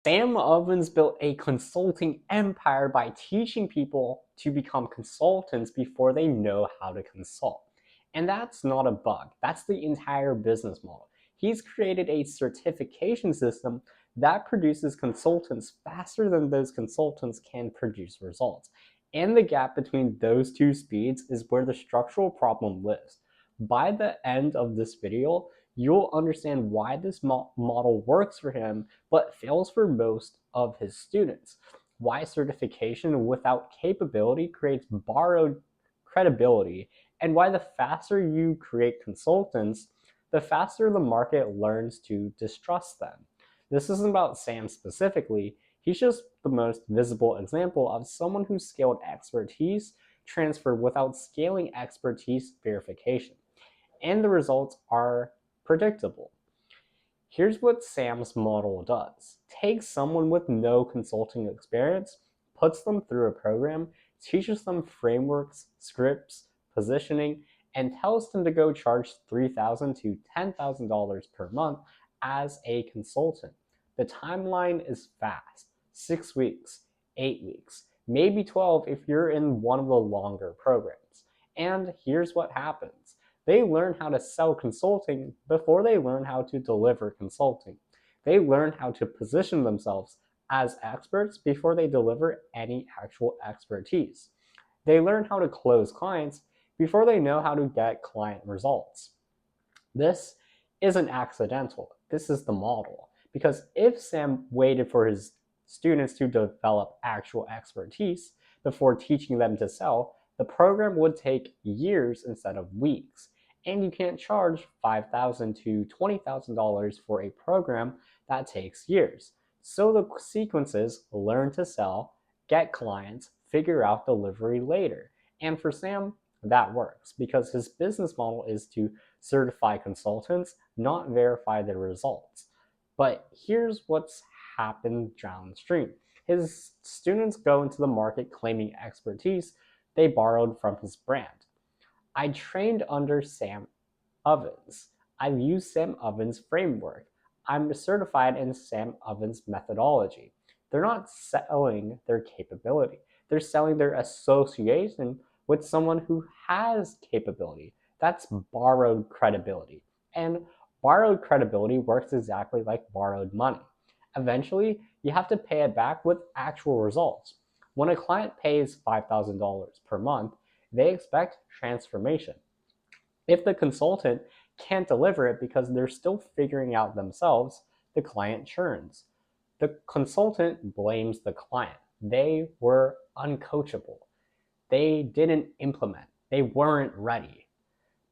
Sam Ovens built a consulting empire by teaching people to become consultants before they know how to consult. And that's not a bug, that's the entire business model. He's created a certification system that produces consultants faster than those consultants can produce results. And the gap between those two speeds is where the structural problem lives. By the end of this video, you'll understand why this model works for him but fails for most of his students. Why certification without capability creates borrowed credibility, and why the faster you create consultants, the faster the market learns to distrust them. This isn't about Sam specifically, he's just the most visible example of someone who scaled expertise transfer without scaling expertise verification. And the results are predictable. Here's what Sam's model does. Takes someone with no consulting experience, puts them through a program, teaches them frameworks, scripts, positioning, and tells them to go charge $3,000 to $10,000 per month as a consultant. The timeline is fast, 6 weeks, 8 weeks, maybe 12 if you're in one of the longer programs. And here's what happens. They learn how to sell consulting before they learn how to deliver consulting. They learn how to position themselves as experts before they deliver any actual expertise. They learn how to close clients before they know how to get client results. This isn't accidental. This is the model. Because if Sam waited for his students to develop actual expertise before teaching them to sell, the program would take years instead of weeks. And you can't charge $5,000 to $20,000 for a program that takes years. So the sequence is learn to sell, get clients, figure out delivery later. And for Sam, that works because his business model is to certify consultants, not verify their results. But here's what's happened downstream. His students go into the market claiming expertise they borrowed from his brand. I trained under Sam Ovens. I've used Sam Ovens' framework. I'm certified in Sam Ovens' methodology. They're not selling their capability. They're selling their association with someone who has capability. That's borrowed credibility. And borrowed credibility works exactly like borrowed money. Eventually, you have to pay it back with actual results. When a client pays $5,000 per month, they expect transformation. If the consultant can't deliver it because they're still figuring out themselves, the client churns. The consultant blames the client. They were uncoachable. They didn't implement. They weren't ready.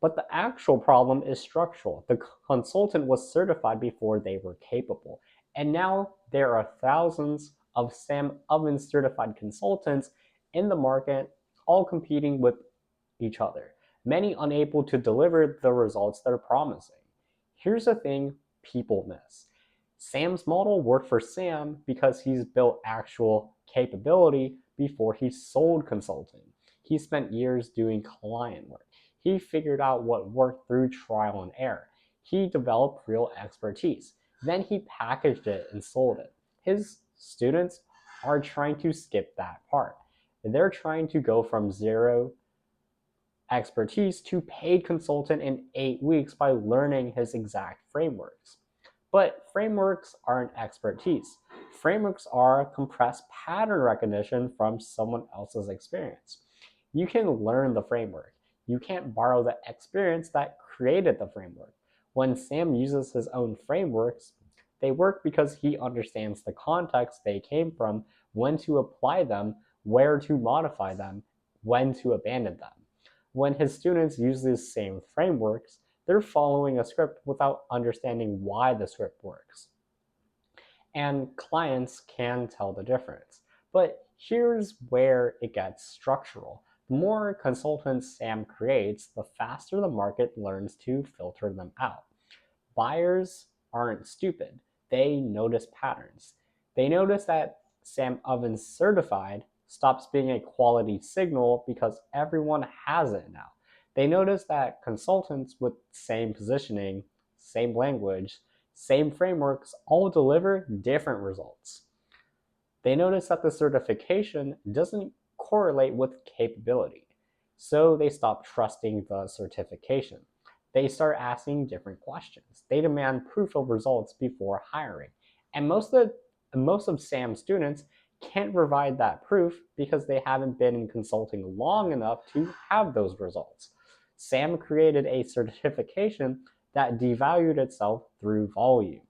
But the actual problem is structural. The consultant was certified before they were capable. And now there are thousands of Sam Ovens certified consultants in the market, all competing with each other, many unable to deliver the results they're promising. Here's the thing people miss. Sam's model worked for Sam because he's built actual capability before he sold consulting. He spent years doing client work. He figured out what worked through trial and error. He developed real expertise. Then he packaged it and sold it. His students are trying to skip that part. They're trying to go from zero expertise to paid consultant in 8 weeks by learning his exact frameworks. But frameworks aren't expertise. Frameworks are compressed pattern recognition from someone else's experience. You can learn the framework. You can't borrow the experience that created the framework. When Sam uses his own frameworks, they work because he understands the context they came from, when to apply them, where to modify them, when to abandon them. When his students use these same frameworks, they're following a script without understanding why the script works. And clients can tell the difference. But here's where it gets structural. The more consultants Sam creates, the faster the market learns to filter them out. Buyers aren't stupid. They notice patterns. They notice that Sam Ovens certified stops being a quality signal because everyone has it now. They notice that consultants with same positioning, same language, Same frameworks all deliver different results. They notice that the certification doesn't correlate with capability, so they stop trusting the certification. They start asking different questions. They demand proof of results before hiring. And most of Sam's students can't provide that proof because they haven't been in consulting long enough to have those results. Sam created a certification that devalued itself through volume.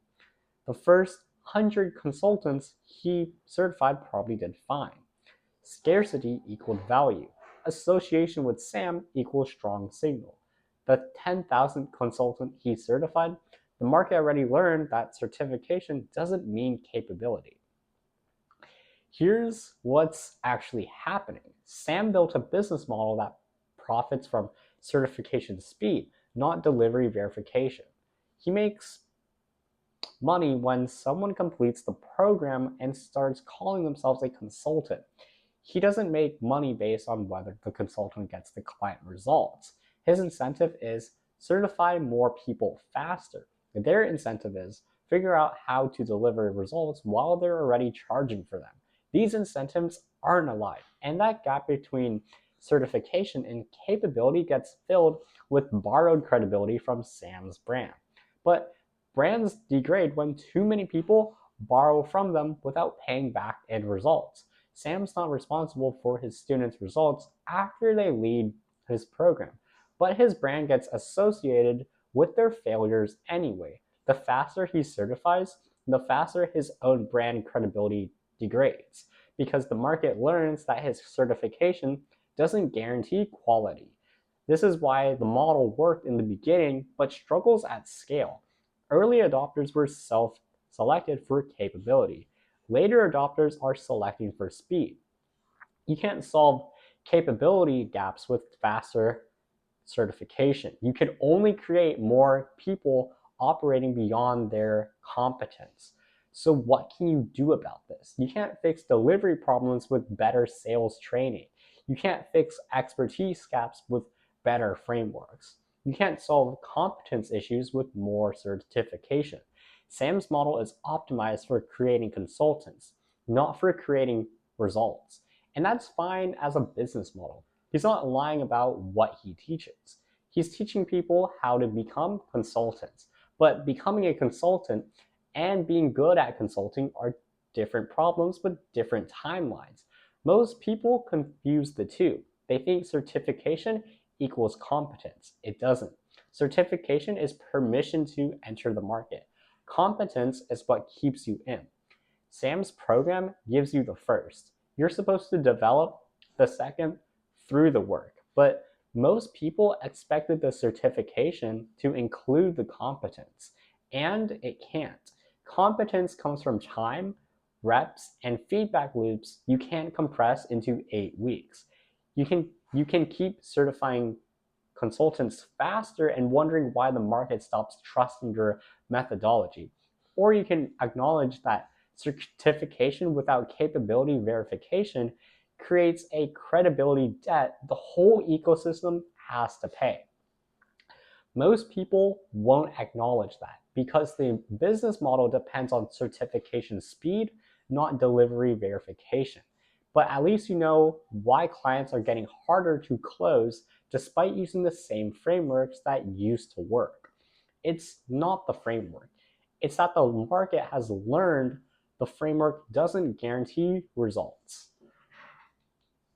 The first 100 consultants he certified probably did fine. Scarcity equaled value. Association with Sam equals strong signal. The 10,000th consultant he certified, the market already learned that certification doesn't mean capability. Here's what's actually happening. Sam built a business model that profits from certification speed, not delivery verification. He makes money when someone completes the program and starts calling themselves a consultant. He doesn't make money based on whether the consultant gets the client results. His incentive is certify more people faster. Their incentive is figure out how to deliver results while they're already charging for them. These incentives aren't aligned, and that gap between certification and capability gets filled with borrowed credibility from Sam's brand. But brands degrade when too many people borrow from them without paying back end results. Sam's not responsible for his students' results after they leave his program, but his brand gets associated with their failures anyway. The faster he certifies, the faster his own brand credibility degrades, because the market learns that his certification doesn't guarantee quality. This is why the model worked in the beginning but struggles at scale. Early adopters were self-selected for capability. Later adopters are selecting for speed. You can't solve capability gaps with faster certification. You can only create more people operating beyond their competence. So what can you do about this? You can't fix delivery problems with better sales training. You can't fix expertise gaps with better frameworks. You can't solve competence issues with more certification. Sam's model is optimized for creating consultants, not for creating results. And that's fine as a business model. He's not lying about what he teaches. He's teaching people how to become consultants. But becoming a consultant and being good at consulting are different problems with different timelines. Most people confuse the two. They think certification equals competence. It doesn't. Certification is permission to enter the market. Competence is what keeps you in. Sam's program gives you the first. You're supposed to develop the second through the work. But most people expected the certification to include the competence, and it can't. Competence comes from time, reps, and feedback loops you can't compress into 8 weeks. You can keep certifying consultants faster and wondering why the market stops trusting your methodology. Or you can acknowledge that certification without capability verification creates a credibility debt the whole ecosystem has to pay. Most people won't acknowledge that because the business model depends on certification speed, not delivery verification. But at least you know why clients are getting harder to close despite using the same frameworks that used to work. It's not the framework. It's that the market has learned the framework doesn't guarantee results.